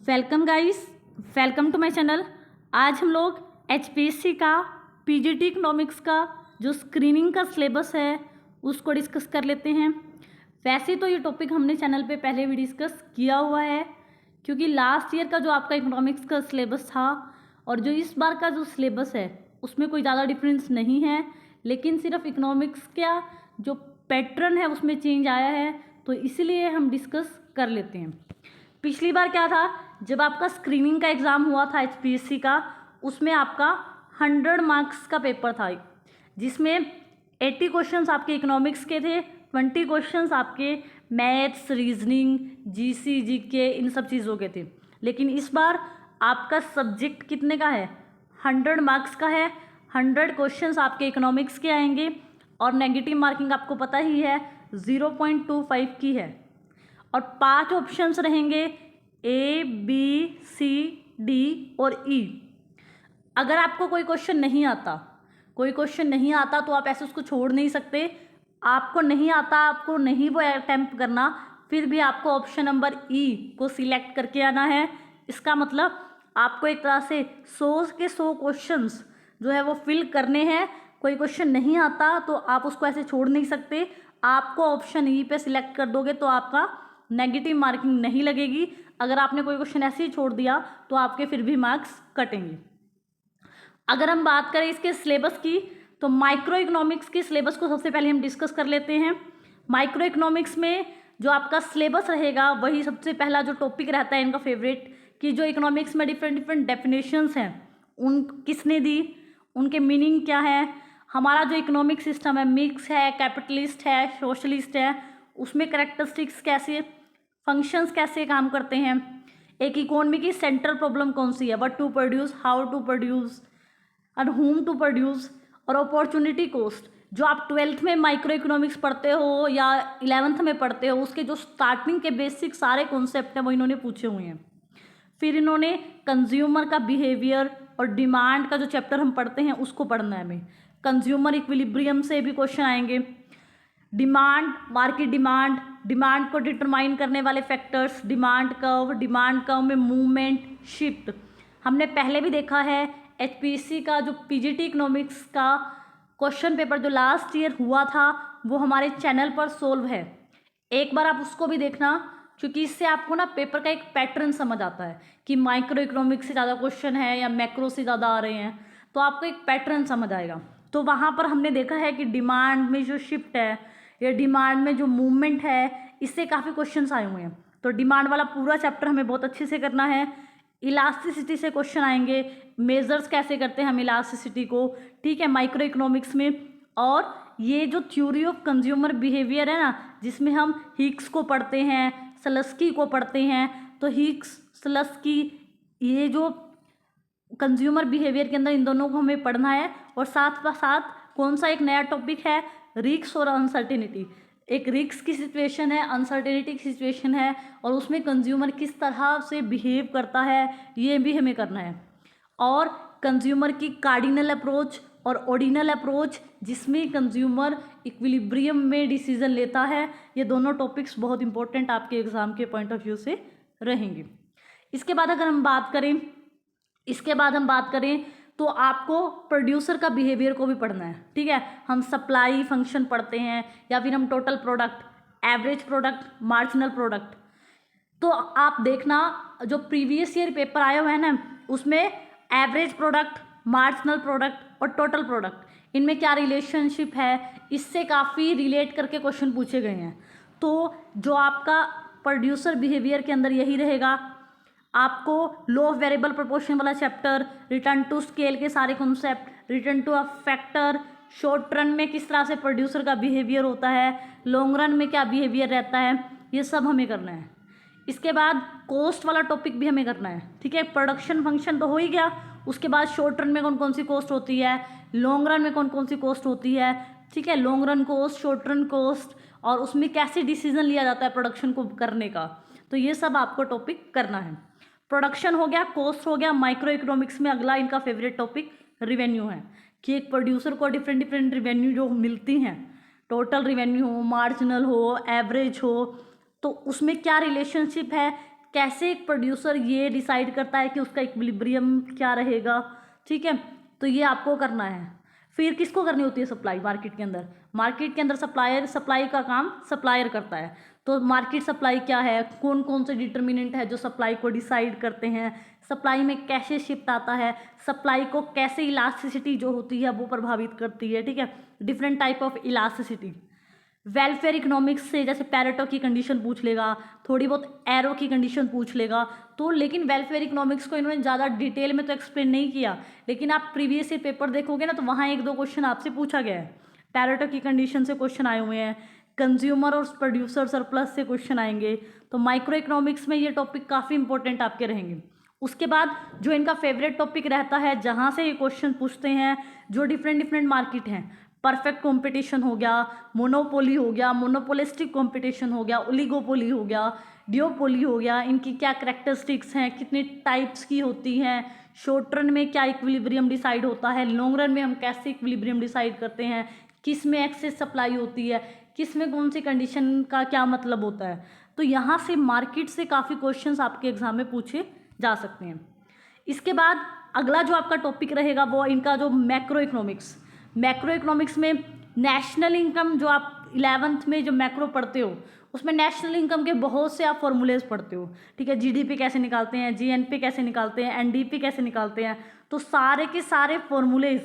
Welcome guys, welcome to my channel. आज हम लोग एचपीएससी का पीजीटी इकोनॉमिक्स का जो स्क्रीनिंग का सिलेबस है उसको डिस्कस कर लेते हैं। वैसे तो ये टॉपिक हमने चैनल पे पहले भी डिस्कस किया हुआ है, क्योंकि लास्ट ईयर का जो आपका इकोनॉमिक्स का सिलेबस था और जो इस बार का जो सिलेबस है उसमें कोई ज़्यादा डिफरेंस नहीं है, लेकिन सिर्फ इकोनॉमिक्स का जो पैटर्न है उसमें चेंज आया है, तो इसलिए हम डिस्कस कर लेते हैं। पिछली बार क्या था, जब आपका स्क्रीनिंग का एग्ज़ाम हुआ था एचपीएससी का, उसमें आपका 100 मार्क्स का पेपर था, जिसमें 80 क्वेश्चंस आपके इकोनॉमिक्स के थे, 20 क्वेश्चंस आपके मैथ्स, रीजनिंग, जीसी, जीके, इन सब चीज़ों के थे। लेकिन इस बार आपका सब्जेक्ट कितने का है, 100 मार्क्स का है। 100 क्वेश्चंस आपके इकोनॉमिक्स के आएंगे और नेगेटिव मार्किंग आपको पता ही है 0.25 की है, और 5 ऑप्शंस रहेंगे ए, बी, सी, डी और ई। अगर आपको कोई क्वेश्चन नहीं आता तो आप ऐसे उसको छोड़ नहीं सकते। आपको नहीं आता, आपको नहीं वो अटेम्प्ट करना, फिर भी आपको ऑप्शन नंबर ई को सिलेक्ट करके आना है। इसका मतलब आपको एक तरह से 100 के 100 क्वेश्चंस जो है वो फिल करने हैं। कोई क्वेश्चन नहीं आता तो आप उसको ऐसे छोड़ नहीं सकते। आपको ऑप्शन ई पे सिलेक्ट कर दोगे तो आपका नेगेटिव मार्किंग नहीं लगेगी। अगर आपने कोई क्वेश्चन ऐसे ही छोड़ दिया तो आपके फिर भी मार्क्स कटेंगे। अगर हम बात करें इसके सिलेबस की, तो माइक्रो इकोनॉमिक्स के सिलेबस को सबसे पहले हम डिस्कस कर लेते हैं। माइक्रो इकोनॉमिक्स में जो आपका सिलेबस रहेगा वही सबसे पहला जो टॉपिक रहता है इनका फेवरेट, कि जो इकोनॉमिक्स में डिफरेंट डेफिनेशंस हैं उन किसने दी, उनके मीनिंग क्या है, हमारा जो इकोनॉमिक सिस्टम है मिक्स है, कैपिटलिस्ट है, सोशलिस्ट है, उसमें कैरेक्टरिस्टिक्स कैसे, फंक्शंस कैसे काम करते हैं, एक इकोनॉमी की सेंट्रल प्रॉब्लम कौन सी है, what to produce, how to produce और whom टू प्रोड्यूस, और अपॉर्चुनिटी कॉस्ट। जो आप 12th में माइक्रो इकोनॉमिक्स पढ़ते हो या 11th में पढ़ते हो, उसके जो स्टार्टिंग के बेसिक सारे कॉन्सेप्ट हैं वो इन्होंने पूछे हुए हैं। फिर इन्होंने कंज्यूमर का बिहेवियर और डिमांड का जो चैप्टर हम पढ़ते हैं उसको पढ़ना है हमें। कंज्यूमर इक्विलिब्रियम से भी क्वेश्चन आएंगे। डिमांड, मार्केट डिमांड को डिटरमाइन करने वाले फैक्टर्स, डिमांड कर्व में मूवमेंट, शिफ्ट। हमने पहले भी देखा है एचपीएससी का जो पीजीटी इकोनॉमिक्स का क्वेश्चन पेपर जो लास्ट ईयर हुआ था वो हमारे चैनल पर सोल्व है। एक बार आप उसको भी देखना, क्योंकि इससे आपको ना पेपर का एक पैटर्न समझ आता है कि माइक्रो इकोनॉमिक्स से ज़्यादा क्वेश्चन है या मैक्रो से ज़्यादा आ रहे हैं, तो आपको एक पैटर्न समझ आएगा। तो वहाँ पर हमने देखा है कि डिमांड में जो शिफ्ट है या डिमांड में जो मूवमेंट है, इससे काफ़ी क्वेश्चंस आए हुए हैं। तो डिमांड वाला पूरा चैप्टर हमें बहुत अच्छे से करना है। इलास्टिसिटी से क्वेश्चन आएंगे, मेजर्स कैसे करते हैं हम इलास्टिसिटी को, ठीक है, माइक्रो इकोनॉमिक्स में। और ये जो थ्योरी ऑफ कंज्यूमर बिहेवियर है ना, जिसमें हम हिक्स को पढ़ते हैं, सलस्की को पढ़ते हैं, तो हिक्स, सलस्की, ये जो कंज्यूमर बिहेवियर के अंदर इन दोनों को हमें पढ़ना है। और साथ कौन सा एक नया टॉपिक है, रिस्क और अनसर्टेनिटी। एक रिस्क की सिचुएशन है, अनसर्टेनिटी की सिचुएशन है, और उसमें कंज्यूमर किस तरह से बिहेव करता है ये भी हमें करना है। और कंज्यूमर की कार्डिनल अप्रोच और ऑर्डिनल अप्रोच, जिसमें कंज्यूमर इक्विलिब्रियम में डिसीजन लेता है, ये दोनों टॉपिक्स बहुत इंपॉर्टेंट आपके एग्जाम के पॉइंट ऑफ व्यू से रहेंगे। इसके बाद हम बात करें तो आपको प्रोड्यूसर का बिहेवियर को भी पढ़ना है, ठीक है। हम सप्लाई फंक्शन पढ़ते हैं, या फिर हम total product, average product, marginal product. तो आप देखना जो प्रीवियस ईयर पेपर आए हुए हैं ना, उसमें एवरेज प्रोडक्ट, मार्जिनल प्रोडक्ट और टोटल प्रोडक्ट, इनमें क्या रिलेशनशिप है, इससे काफ़ी रिलेट करके क्वेश्चन पूछे गए हैं। तो जो आपका प्रोड्यूसर बिहेवियर के अंदर यही रहेगा। आपको लॉ ऑफ वेरिएबल प्रोपोर्शन वाला चैप्टर, रिटर्न टू स्केल के सारे concept, return to a factor, short run में किस तरह से प्रोड्यूसर का बिहेवियर होता है, लॉन्ग रन में क्या बिहेवियर रहता है, ये सब हमें करना है। इसके बाद कॉस्ट वाला टॉपिक भी हमें करना है, ठीक है। प्रोडक्शन फंक्शन तो हो ही गया, उसके बाद शॉर्ट रन में कौन कौन सी कॉस्ट होती है, लॉन्ग रन में कौन कौन सी कॉस्ट होती है, ठीक है, long run cost, short run cost, और उसमें कैसे डिसीजन लिया जाता है प्रोडक्शन को करने का। तो ये सब आपको टॉपिक करना है। प्रोडक्शन हो गया, कॉस्ट हो गया। माइक्रो इकोनॉमिक्स में अगला इनका फेवरेट टॉपिक रिवेन्यू है, कि एक प्रोड्यूसर को डिफरेंट रिवेन्यू जो मिलती हैं, टोटल रिवेन्यू हो, मार्जिनल हो, एवरेज हो, तो उसमें क्या रिलेशनशिप है, कैसे एक प्रोड्यूसर ये डिसाइड करता है कि उसका इक्विलिब्रियम क्या रहेगा, ठीक है। तो ये आपको करना है। फिर किसको करनी होती है सप्लाई मार्केट के अंदर? मार्केट के अंदर सप्लाई का काम सप्लायर करता है। तो मार्केट सप्लाई क्या है, कौन कौन से डिटर्मिनेंट है जो सप्लाई को डिसाइड करते हैं, सप्लाई में कैसे शिफ्ट आता है, सप्लाई को कैसे इलास्टिसिटी जो होती है वो प्रभावित करती है, ठीक है। Different type of elasticity. Welfare economics से जैसे पैरेटो की कंडीशन पूछ लेगा, थोड़ी बहुत एरो की कंडीशन पूछ लेगा। तो लेकिन वेलफेयर इकोनॉमिक्स को इन्होंने ज़्यादा डिटेल में तो एक्सप्लेन नहीं किया, लेकिन आप प्रीवियस ईयर पेपर देखोगे ना तो वहाँ एक दो क्वेश्चन आपसे पूछा गया है। पैरेटो की कंडीशन से क्वेश्चन आए हुए हैं, कंज्यूमर और प्रोड्यूसर सरप्लस से क्वेश्चन आएंगे। तो माइक्रो इकोनॉमिक्स में ये टॉपिक काफ़ी इंपॉर्टेंट आपके रहेंगे। उसके बाद जो इनका फेवरेट टॉपिक रहता है जहाँ से ये क्वेश्चन पूछते हैं, जो डिफरेंट मार्केट हैं, परफेक्ट कंपटीशन हो गया, मोनोपोली हो गया, मोनोपोलिस्टिक कंपटीशन हो गया, ओलिगोपोली हो गया, डिओपोली हो गया, इनकी क्या कैरेक्टरिस्टिक्स हैं, कितने टाइप्स की होती हैं, शॉर्ट रन में क्या इक्विलिब्रियम डिसाइड होता है, लॉन्ग रन में हम कैसे इक्विलिब्रियम डिसाइड करते हैं, किस में एक्सेस सप्लाई होती है, किस में कौन सी कंडीशन का क्या मतलब होता है। तो यहाँ से मार्केट से काफ़ी क्वेश्चंस आपके एग्जाम में पूछे जा सकते हैं। इसके बाद अगला जो आपका टॉपिक रहेगा वो इनका जो मैक्रो इकोनॉमिक्स में नेशनल इनकम, जो आप 11th में जो मैक्रो पढ़ते हो उसमें नेशनल इनकम के बहुत से आप फॉर्मूलेज पढ़ते हो, ठीक है। जीडीपी कैसे निकालते हैं, जीएनपी कैसे निकालते हैं, एनडीपी कैसे निकालते हैं, तो सारे के सारे फॉर्मूलेज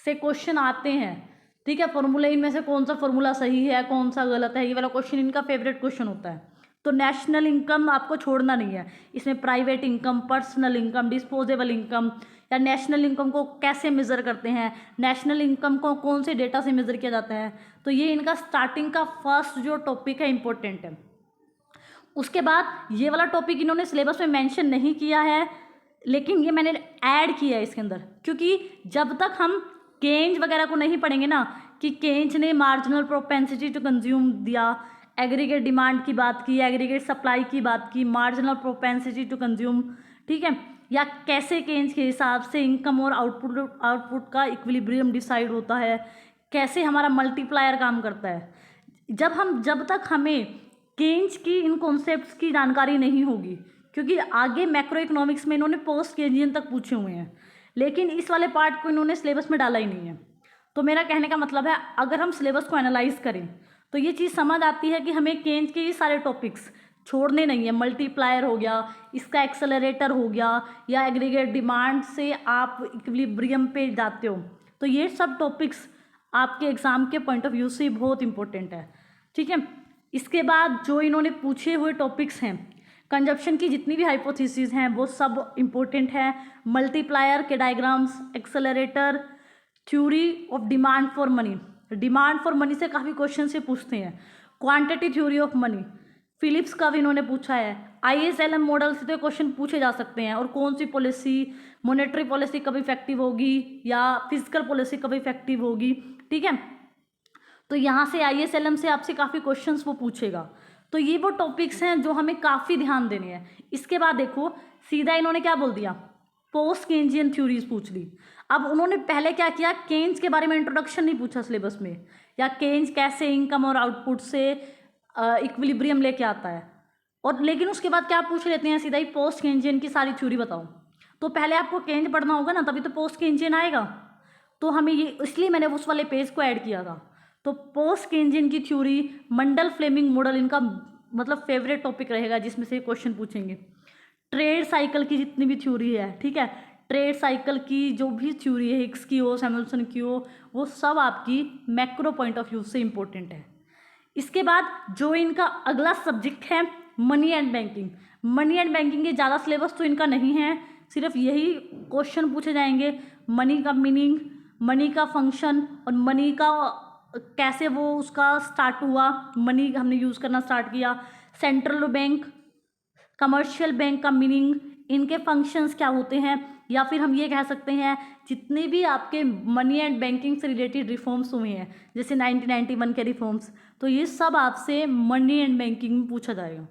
से क्वेश्चन आते हैं, ठीक है। फॉर्मूले इनमें से कौन सा फॉर्मूला सही है, कौन सा गलत है, ये वाला क्वेश्चन इनका फेवरेट क्वेश्चन होता है। तो नेशनल इनकम आपको छोड़ना नहीं है। इसमें private income, personal income, disposable income, या नेशनल इनकम को कैसे मेज़र करते हैं, नेशनल इनकम को कौन से डेटा से मेज़र किया जाता है, तो ये इनका स्टार्टिंग का फर्स्ट जो टॉपिक है इंपॉर्टेंट है। उसके बाद ये वाला टॉपिक इन्होंने सिलेबस में मेंशन नहीं किया है, लेकिन ये मैंने ऐड किया है इसके अंदर, क्योंकि जब तक हम केन्ज वगैरह को नहीं पढ़ेंगे ना कि केन्ज ने मार्जिनल प्रोपेंसिटी टू कंज्यूम दिया, एग्रीगेट डिमांड की बात की, एग्रीगेट सप्लाई की बात की, मार्जिनल प्रोपेंसिटी टू कंज्यूम, ठीक है, या कैसे केन्ज के हिसाब से इनकम और आउटपुट का इक्विलिब्रियम डिसाइड होता है, कैसे हमारा मल्टीप्लायर काम करता है। जब तक हमें केन्ज की इन कॉन्सेप्ट्स की जानकारी नहीं होगी, क्योंकि आगे मैक्रो इकोनॉमिक्स में इन्होंने पोस्ट केन्जियन तक पूछे हुए हैं, लेकिन इस वाले पार्ट को इन्होंने सिलेबस में डाला ही नहीं है। तो मेरा कहने का मतलब है अगर हम सिलेबस को एनालाइज करें तो ये चीज़ समझ आती है कि हमें केन्ज के ये सारे टॉपिक्स छोड़ने नहीं है। मल्टीप्लायर हो गया, इसका एक्सेलरेटर हो गया, या एग्रीगेट डिमांड से आप इक्विलिब्रियम पे जाते हो, तो ये सब टॉपिक्स आपके एग्ज़ाम के पॉइंट ऑफ व्यू से बहुत इंपॉर्टेंट है, ठीक है। इसके बाद जो इन्होंने पूछे हुए टॉपिक्स हैं, कंजप्शन की जितनी भी हाइपोथेसिस हैं वो सब इम्पोर्टेंट है। मल्टीप्लायर के diagrams, accelerator, theory of demand for money से काफ़ी क्वेश्चन से पूछते हैं। Quantity theory of money Phillips का भी इन्होंने पूछा है। ISLM मॉडल से तो क्वेश्चन पूछे जा सकते हैं, और कौन सी पॉलिसी, मॉनेटरी पॉलिसी कब इफेक्टिव होगी या फिजिकल पॉलिसी कब इफेक्टिव होगी, ठीक है। तो यहाँ से ISLM से आपसे काफ़ी क्वेश्चंस वो पूछेगा। तो ये वो टॉपिक्स हैं जो हमें काफ़ी ध्यान देने हैं। इसके बाद देखो सीधा इन्होंने क्या बोल दिया, पोस्ट केन्जियन थ्योरीज पूछ ली। अब उन्होंने पहले क्या किया, केन्ज के बारे में इंट्रोडक्शन नहीं पूछा सिलेबस में, या केन्ज कैसे इनकम और आउटपुट से इक्विलिब्रियम लेके आता है, और लेकिन उसके बाद क्या पूछ लेते हैं सीधा ही, पोस्ट केन्जियन की सारी थ्योरी बताओ। तो पहले आपको केन्ज पढ़ना होगा ना, तभी तो पोस्ट केन्जियन आएगा। तो हमें ये, इसलिए मैंने उस वाले पेज को ऐड किया था। तो पोस्ट केन्जियन की थ्योरी, मंडल फ्लेमिंग मॉडल इनका मतलब फेवरेट टॉपिक रहेगा जिसमें से क्वेश्चन पूछेंगे। ट्रेड साइकिल की जितनी भी थ्योरी है, ठीक है, ट्रेड साइकिल की जो भी थ्योरी है, हिक्स की हो, सैमुअल्सन की हो, वो सब आपकी मैक्रो पॉइंट ऑफ व्यू से इंपॉर्टेंट है। इसके बाद जो इनका अगला सब्जेक्ट है मनी एंड बैंकिंग के ज़्यादा सिलेबस तो इनका नहीं है, सिर्फ यही क्वेश्चन पूछे जाएंगे। मनी का मीनिंग, मनी का फंक्शन, और मनी का कैसे वो उसका स्टार्ट हुआ, मनी हमने यूज़ करना स्टार्ट किया। सेंट्रल बैंक, कमर्शियल बैंक का मीनिंग, इनके फंक्शंस क्या होते हैं, या फिर हम ये कह सकते हैं जितने भी आपके मनी एंड बैंकिंग से रिलेटेड रिफॉर्म्स हुए हैं, जैसे 1991 के रिफॉर्म्स, तो ये सब आपसे मनी एंड बैंकिंग में पूछा जाएगा,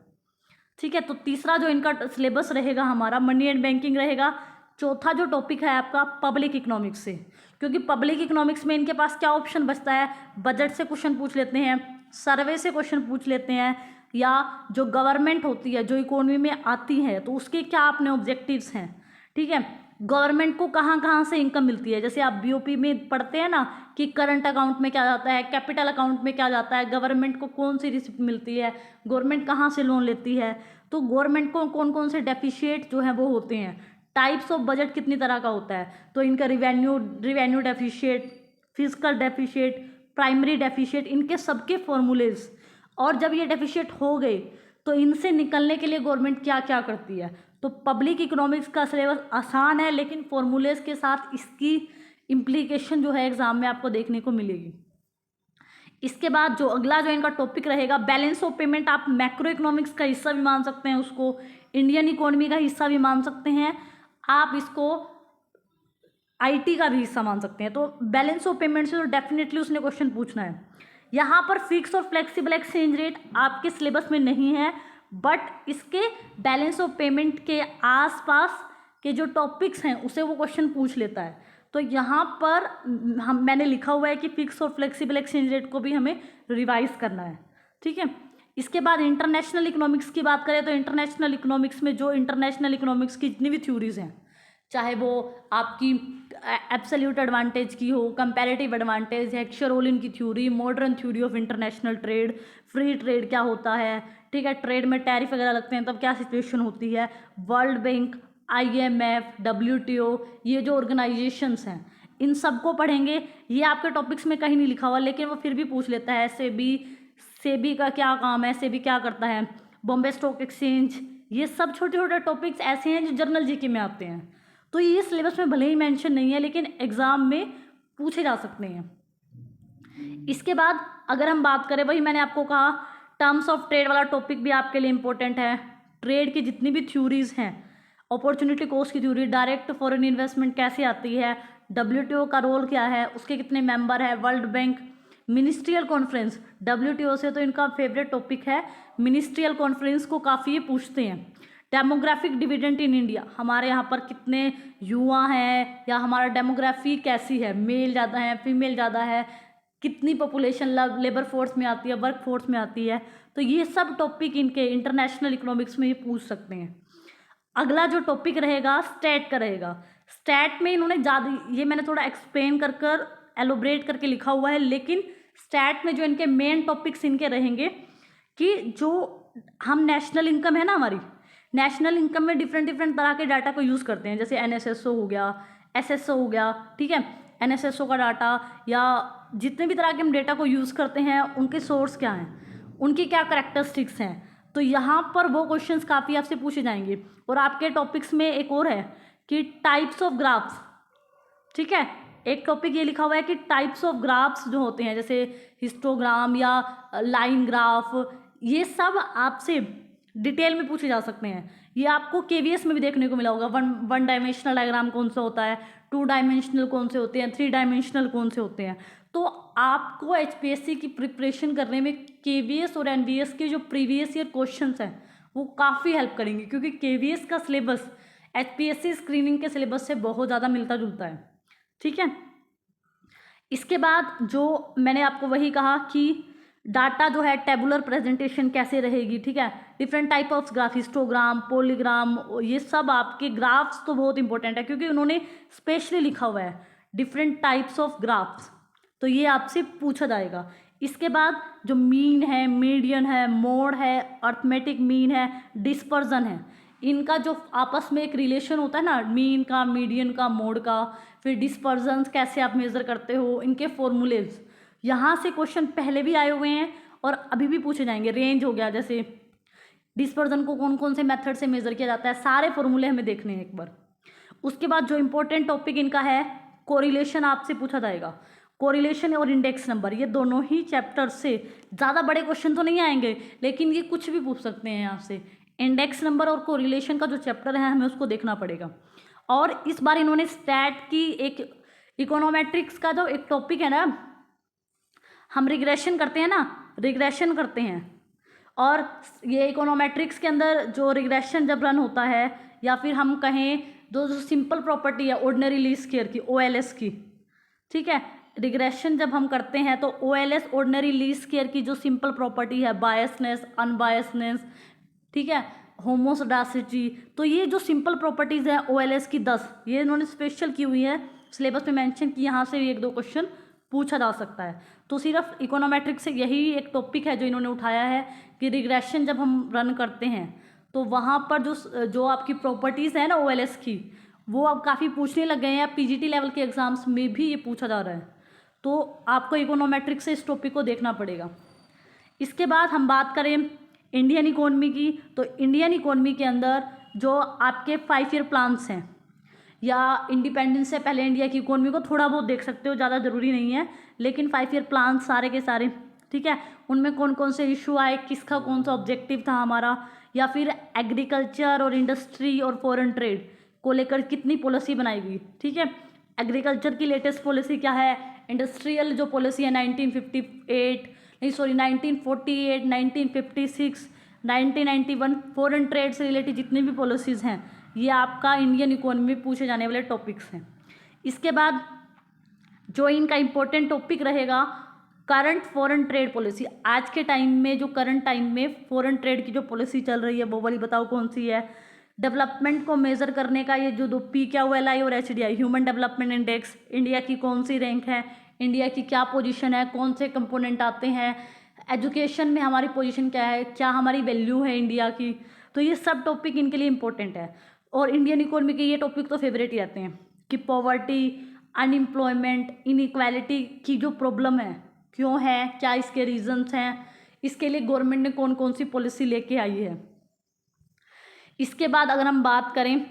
ठीक है। तो तीसरा जो इनका सिलेबस रहेगा हमारा मनी एंड बैंकिंग रहेगा। चौथा जो टॉपिक है आपका पब्लिक इकोनॉमिक्स से, क्योंकि पब्लिक इकोनॉमिक्स में इनके पास क्या ऑप्शन बचता है, बजट से क्वेश्चन पूछ लेते हैं, सर्वे से क्वेश्चन पूछ लेते हैं, या जो गवर्नमेंट होती है, जो इकोनॉमी में आती है, तो उसके क्या अपने ऑब्जेक्टिव्स हैं, ठीक है। गवर्नमेंट को कहाँ कहाँ से इनकम मिलती है, जैसे आप बीओपी में पढ़ते हैं ना कि करंट अकाउंट में क्या जाता है, कैपिटल अकाउंट में क्या जाता है, गवर्नमेंट को कौन सी रिसिप्ट मिलती है, गवर्नमेंट कहाँ से लोन लेती है, तो गवर्नमेंट को कौन कौन से डेफिशिएट जो हैं वो होते हैं, टाइप्स ऑफ बजट कितनी तरह का होता है, तो इनका revenue deficit, physical deficit, primary deficit, इनके सबके फॉर्मूलेज, और जब ये डेफिशिएट हो गए तो इनसे निकलने के लिए गवर्नमेंट क्या क्या करती है। तो पब्लिक इकोनॉमिक्स का सिलेबस आसान है, लेकिन फॉर्मूलेज के साथ इसकी इम्प्लीकेशन जो है एग्जाम में आपको देखने को मिलेगी। इसके बाद जो अगला जो इनका टॉपिक रहेगा, बैलेंस ऑफ पेमेंट, आप मैक्रो इकोनॉमिक्स का हिस्सा भी मान सकते हैं, उसको इंडियन इकोनॉमी का हिस्सा भी मान सकते हैं, आप इसको आईटी का भी हिस्सा मान सकते हैं। तो बैलेंस ऑफ पेमेंट से तो डेफिनेटली उसने क्वेश्चन पूछना है। यहाँ पर फिक्स और फ्लेक्सिबल एक्सचेंज रेट आपके सिलेबस में नहीं है, बट इसके बैलेंस ऑफ पेमेंट के आसपास के जो टॉपिक्स हैं उसे वो क्वेश्चन पूछ लेता है। तो यहाँ पर मैंने लिखा हुआ है कि फिक्स और फ्लेक्सिबल एक्सचेंज रेट को भी हमें रिवाइज करना है, ठीक है। इसके बाद इंटरनेशनल इकोनॉमिक्स की बात करें तो इंटरनेशनल इकोनॉमिक्स में जो इंटरनेशनल इकोनॉमिक्स की जितनी भी थ्योरीज हैं, चाहे वो आपकी एब्सोल्यूट एडवांटेज की हो, कंपैरेटिव एडवांटेज, हेक्सरोलिन की theory, modern theory of international trade, free trade क्या होता है, ठीक है, ट्रेड में टैरिफ वगैरह लगते हैं तब क्या सिचुएशन होती है, वर्ल्ड बैंक, IMF, WTO, ये जो ऑर्गेनाइजेशंस हैं इन सबको पढ़ेंगे। ये आपके टॉपिक्स में कहीं नहीं लिखा हुआ, लेकिन वो फिर भी पूछ लेता है, सेबी का क्या काम है, सेबी क्या करता है, बॉम्बे स्टॉक एक्सचेंज, ये सब छोटे छोटे टॉपिक्स ऐसे हैं जो जर्नल जीके में आते हैं। तो ये सिलेबस में भले ही मेंशन नहीं है, लेकिन एग्जाम में पूछे जा सकते हैं। इसके बाद अगर हम बात करें, वही मैंने आपको कहा, टर्म्स ऑफ ट्रेड वाला टॉपिक भी आपके लिए इंपॉर्टेंट है। ट्रेड की जितनी भी थ्योरीज हैं, अपॉर्चुनिटी कॉस्ट की थ्योरी, डायरेक्ट फॉरेन इन्वेस्टमेंट कैसे आती है, WTO का रोल क्या है, उसके कितने मेंबर है, world bank, ministerial conference, WTO से तो इनका फेवरेट टॉपिक है, मिनिस्ट्रियल कॉन्फ्रेंस को काफ़ी ये पूछते हैं। डेमोग्राफिक डिविडेंड इन इंडिया, हमारे यहाँ पर कितने युवा हैं या हमारा डेमोग्राफी कैसी है, मेल ज़्यादा है, फीमेल ज़्यादा है, कितनी पॉपुलेशन लेबर फोर्स में आती है, वर्क फोर्स में आती है, तो ये सब टॉपिक इनके इंटरनेशनल इकोनॉमिक्स में ये पूछ सकते हैं। अगला जो टॉपिक रहेगा स्टैट का रहेगा। स्टैट में इन्होंने ज़्यादा, ये मैंने थोड़ा एक्सप्लेन कर एलोब्रेट करके लिखा हुआ है, लेकिन स्टैट में जो इनके मेन टॉपिक्स इनके रहेंगे कि जो हम नेशनल इनकम है ना, हमारी नेशनल इनकम में डिफरेंट तरह के डाटा को यूज़ करते हैं, जैसे NSSO हो गया, SSO हो गया, ठीक है, NSSO का डाटा या जितने भी तरह के हम डेटा को यूज़ करते हैं उनके सोर्स क्या हैं, उनकी क्या करेक्टरिस्टिक्स हैं, तो यहाँ पर वो क्वेश्चंस काफ़ी आपसे पूछे जाएंगे। और आपके टॉपिक्स में एक और है कि टाइप्स ऑफ ग्राफ्स, ठीक है, एक टॉपिक ये लिखा हुआ है कि टाइप्स ऑफ ग्राफ्स जो होते हैं, जैसे हिस्टोग्राम या लाइन ग्राफ, ये सब आपसे डिटेल में पूछे जा सकते हैं। ये आपको KVS में भी देखने को मिला होगा, वन डायमेंशनल डायग्राम कौन सा होता है, 2 डायमेंशनल कौन से होते हैं, 3 डायमेंशनल कौन से होते हैं। तो आपको HPSC की प्रिपरेशन करने में KVS और NVS के जो प्रीवियस ईयर क्वेश्चंस हैं वो काफ़ी हेल्प करेंगे, क्योंकि KVS का सिलेबस HPSC स्क्रीनिंग के सिलेबस से बहुत ज़्यादा मिलता जुलता है, ठीक है। इसके बाद जो मैंने आपको वही कहा कि डाटा जो है टेबुलर प्रेजेंटेशन कैसे रहेगी, ठीक है, different type of graph, histogram, polygram, ये सब आपके ग्राफ्स तो बहुत इंपॉर्टेंट है, क्योंकि उन्होंने स्पेशली लिखा हुआ है डिफरेंट टाइप्स ऑफ ग्राफ्स, तो ये आपसे पूछा जाएगा। इसके बाद जो मीन है, मीडियन है, मोड है, अर्थमेटिक मीन है, डिस्पर्जन है, इनका जो आपस में एक रिलेशन होता है ना, मीन का, मीडियन का, मोड का, फिर डिस्पर्जन कैसे आप मेज़र करते हो, इनके फॉर्मूलेज, यहाँ से क्वेश्चन पहले भी आए हुए हैं और अभी भी पूछे जाएंगे। रेंज हो गया, जैसे डिस्पर्जन को कौन कौन से मेथड से मेज़र किया जाता है, सारे फॉर्मूले हमें देखने हैं एक बार। उसके बाद जो इंपॉर्टेंट टॉपिक इनका है कोरिलेशन, आपसे पूछा जाएगा। कोरिलेशन और इंडेक्स नंबर, ये दोनों ही चैप्टर से ज़्यादा बड़े क्वेश्चन तो नहीं आएंगे, लेकिन ये कुछ भी पूछ सकते हैं यहाँ से। इंडेक्स नंबर और कोरिलेशन का जो चैप्टर है हमें उसको देखना पड़ेगा। और इस बार इन्होंने स्टैट की एक इकोनोमेट्रिक्स का जो एक टॉपिक है ना, हम रिग्रेशन करते हैं ना, रिग्रेशन करते हैं, और ये इकोनोमेट्रिक्स के अंदर जो रिग्रेशन जब रन होता है, या फिर हम कहें जो सिंपल प्रॉपर्टी है ऑर्डिनरी लीस्ट स्क्वायर की, OLS की, ठीक है, रिग्रेशन जब हम करते हैं तो OLS ऑर्डिनरी लीस्ट स्क्वायर की जो सिंपल प्रॉपर्टी है, बायसनेस, अनबायसनेस, ठीक है, होमोसडासिटी, तो ये जो सिंपल प्रॉपर्टीज़ हैं OLS की 10, ये इन्होंने स्पेशल की हुई है, सिलेबस में मेंशन की, यहाँ से भी 1-2 क्वेश्चन पूछा जा सकता है। तो सिर्फ इकोनोमेट्रिक से यही एक टॉपिक है जो इन्होंने उठाया है कि रिग्रेशन जब हम रन करते हैं तो वहाँ पर जो आपकी प्रॉपर्टीज़ है ना OLS की, वो अब काफ़ी पूछने लग गए हैं, PGT लेवल के एग्जाम्स में भी ये पूछा जा रहा है। तो आपको इकोनोमेट्रिक से इस टॉपिक को देखना पड़ेगा। इसके बाद हम बात करें इंडियन इकोनॉमी की, तो इंडियन इकोनॉमी के अंदर जो आपके 5 ईयर प्लान्स हैं, या इंडिपेंडेंस से पहले इंडिया की इकोनॉमी को थोड़ा बहुत देख सकते हो, ज़्यादा ज़रूरी नहीं है, लेकिन 5 ईयर प्लान सारे के सारे, ठीक है, उनमें कौन कौन से इशू आए, किसका कौन सा ऑब्जेक्टिव था हमारा, या फिर एग्रीकल्चर और इंडस्ट्री और फॉरेन ट्रेड को लेकर कितनी पॉलिसी बनाई गई, ठीक है। एग्रीकल्चर की लेटेस्ट पॉलिसी क्या है, इंडस्ट्रियल जो पॉलिसी है 1948 नहीं सॉरी 1948, 1956, 1991, फॉरेन ट्रेड से रिलेटेड जितनी भी पॉलिसीज़ हैं, ये आपका इंडियन इकोनॉमी में पूछे जाने वाले टॉपिक्स हैं। इसके बाद जो इनका इम्पोर्टेंट टॉपिक रहेगा, करंट फॉरेन ट्रेड पॉलिसी। आज के टाइम में जो करंट टाइम में फॉरेन ट्रेड की जो पॉलिसी चल रही है वो वाली बताओ कौन सी है। डेवलपमेंट को मेज़र करने का ये जो 2 PQLI और HDI, human development index, India की कौन सी रैंक है, इंडिया की क्या पोजीशन है, कौन से कंपोनेंट आते हैं, एजुकेशन में हमारी पोजीशन क्या है, क्या हमारी वैल्यू है इंडिया की, तो ये सब टॉपिक इनके लिए इंपॉर्टेंट है। और इंडियन इकोनॉमी के ये टॉपिक तो फेवरेट ही रहते हैं कि पॉवर्टी, अनएम्प्लॉयमेंट, इनइक्वालिटी की जो प्रॉब्लम है क्यों है, क्या इसके रीजंस हैं, इसके लिए गवर्नमेंट ने कौन कौन सी पॉलिसी लेके आई है। इसके बाद अगर हम बात करें,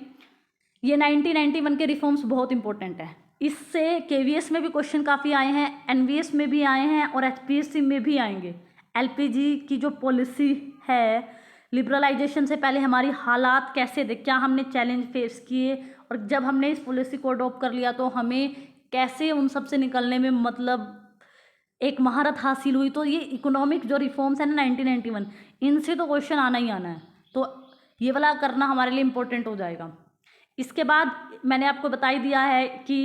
ये 1991 के रिफॉर्म्स बहुत इंपॉर्टेंट है, इससे KVS में भी क्वेश्चन काफ़ी आए हैं, NVS में भी आए हैं और HPSC में भी आएंगे। LPG की जो पॉलिसी है, लिबरलाइजेशन से पहले हमारी हालात कैसे थे, क्या हमने चैलेंज फेस किए, और जब हमने इस पॉलिसी को अडॉप्ट कर लिया तो हमें कैसे उन सब से निकलने में मतलब एक महारत हासिल हुई। तो ये इकोनॉमिक जो रिफॉर्म्स है ना 1991, इनसे तो क्वेश्चन आना ही आना है, तो ये वाला करना हमारे लिए इम्पोर्टेंट हो जाएगा। इसके बाद मैंने आपको बता ही दिया है कि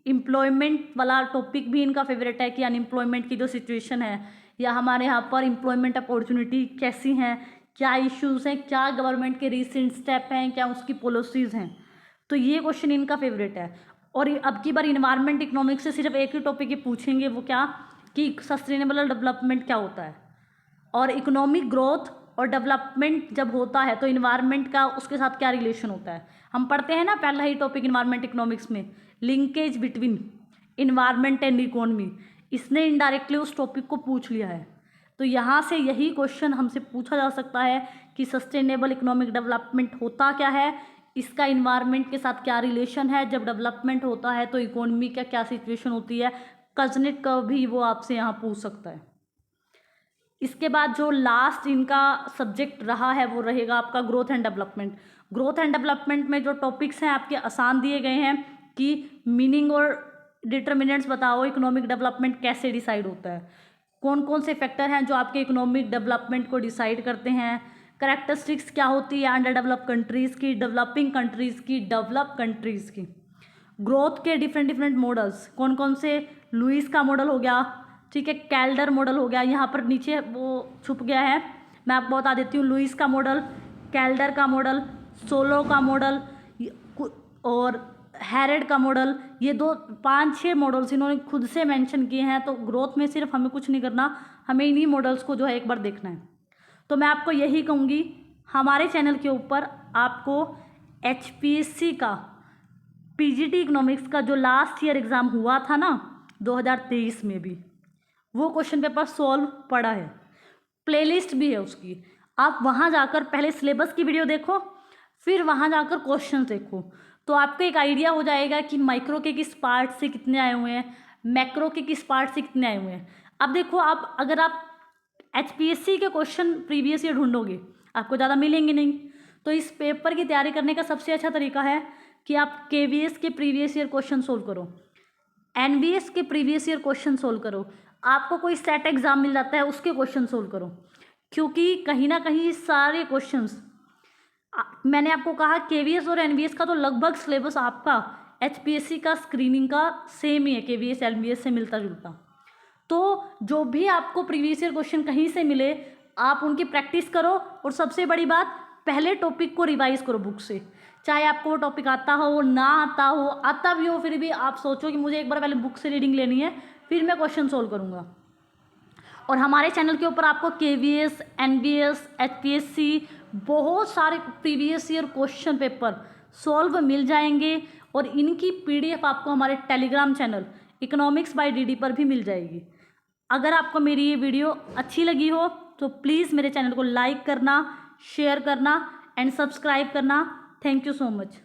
एम्प्लॉयमेंट वाला टॉपिक भी इनका फेवरेट है कि अनएम्प्लॉयमेंट की जो सिचुएशन है या हमारे यहाँ पर एम्प्लॉयमेंट अपॉर्चुनिटी कैसी हैं, क्या इश्यूज हैं, क्या गवर्नमेंट के रिसेंट स्टेप हैं, क्या उसकी पॉलिसीज़ हैं, तो ये क्वेश्चन इनका फेवरेट है। और अब की बार इन्वायरमेंट इकोनॉमिक्स से सिर्फ एक ही टॉपिक ये पूछेंगे, वो क्या कि सस्टेनेबल डेवलपमेंट क्या होता है, और इकोनॉमिक ग्रोथ और डेवलपमेंट जब होता है तो इन्वायरमेंट का उसके साथ क्या रिलेशन होता है। हम पढ़ते हैं ना पहला ही टॉपिक इन्वायरमेंट इकोनॉमिक्स में, linkage between environment and economy, इसने इनडायरेक्टली उस टॉपिक को पूछ लिया है। तो यहाँ से यही क्वेश्चन हमसे पूछा जा सकता है कि सस्टेनेबल इकोनॉमिक डेवलपमेंट होता क्या है, इसका इन्वायरमेंट के साथ क्या रिलेशन है, जब डेवलपमेंट होता है तो इकोनॉमी का क्या सिचुएशन होती है। कजनेट का भी वो आपसे यहाँ पूछ सकता है। इसके बाद जो लास्ट इनका सब्जेक्ट रहा है वो रहेगा आपका growth and development. Growth and development में जो टॉपिक्स हैं आपके आसान दिए गए हैं कि मीनिंग और डिटर्मिनेंट्स बताओ, इकोनॉमिक डेवलपमेंट कैसे डिसाइड होता है, कौन कौन से फैक्टर हैं जो आपके इकोनॉमिक डेवलपमेंट को डिसाइड करते हैं, करैक्टरिस्टिक्स क्या होती है अंडर डेवलप कंट्रीज़ की, डेवलपिंग कंट्रीज़ की, डेवलप कंट्रीज़ की, ग्रोथ के डिफरेंट मॉडल्स कौन कौन से, लुईस का मॉडल हो गया, ठीक है, कैल्डर मॉडल हो गया, यहाँ पर नीचे वो छुप गया है, मैं आपको बता देती हूँ, लुईस का मॉडल, कैल्डर का मॉडल, सोलो का मॉडल और हैरेड का मॉडल, ये 5-6 मॉडल्स इन्होंने खुद से मेंशन किए हैं। तो ग्रोथ में सिर्फ हमें कुछ नहीं करना, हमें इन्हीं मॉडल्स को जो है एक बार देखना है। तो मैं आपको यही कहूँगी, हमारे चैनल के ऊपर आपको HPSC का PGT इकोनॉमिक्स का जो लास्ट ईयर एग्ज़ाम हुआ था ना 2023 में भी, वो क्वेश्चन पेपर सॉल्व पड़ा है, प्लेलिस्ट भी है उसकी, आप वहाँ जाकर पहले सिलेबस की वीडियो देखो, फिर वहाँ जाकर क्वेश्चन देखो, तो आपको एक आइडिया हो जाएगा कि माइक्रो के किस पार्ट से कितने आए हुए हैं, मैक्रो के किस पार्ट से कितने आए हुए हैं। अब देखो, आप अगर आप HPSC के क्वेश्चन प्रीवियस ईयर ढूंढोगे आपको ज़्यादा मिलेंगे नहीं, तो इस पेपर की तैयारी करने का सबसे अच्छा तरीका है कि आप KVS के प्रीवियस ईयर क्वेश्चन सोल्व करो, NVS के प्रीवियस ईयर क्वेश्चन सोल्व करो, आपको कोई सेट एग्ज़ाम मिल जाता है उसके क्वेश्चन सोल्व करो, क्योंकि कहीं ना कहीं सारे क्वेश्चंस मैंने आपको कहा KVS और NVS का तो लगभग सिलेबस आपका एचपीएससी का स्क्रीनिंग का सेम ही है, केवीएस एलबीएस से मिलता जुलता। तो जो भी आपको प्रीवियस ईयर क्वेश्चन कहीं से मिले आप उनकी प्रैक्टिस करो, और सबसे बड़ी बात पहले टॉपिक को रिवाइज करो बुक से। चाहे आपको वो टॉपिक आता हो ना आता हो, आता भी हो फिर भी आप सोचो कि मुझे एक बार पहले बुक से रीडिंग लेनी है, फिर मैं क्वेश्चन सोल्व करूँगा। और हमारे चैनल के ऊपर आपको केवीएस, एनबीएस, एचपीएससी बहुत सारे previous year question paper solve मिल जाएंगे, और इनकी पीडीएफ आपको हमारे Telegram channel economics by DD पर भी मिल जाएगी। अगर आपको मेरी ये वीडियो अच्छी लगी हो तो प्लीज़ मेरे चैनल को लाइक करना, शेयर करना एंड सब्सक्राइब करना। Thank you so much.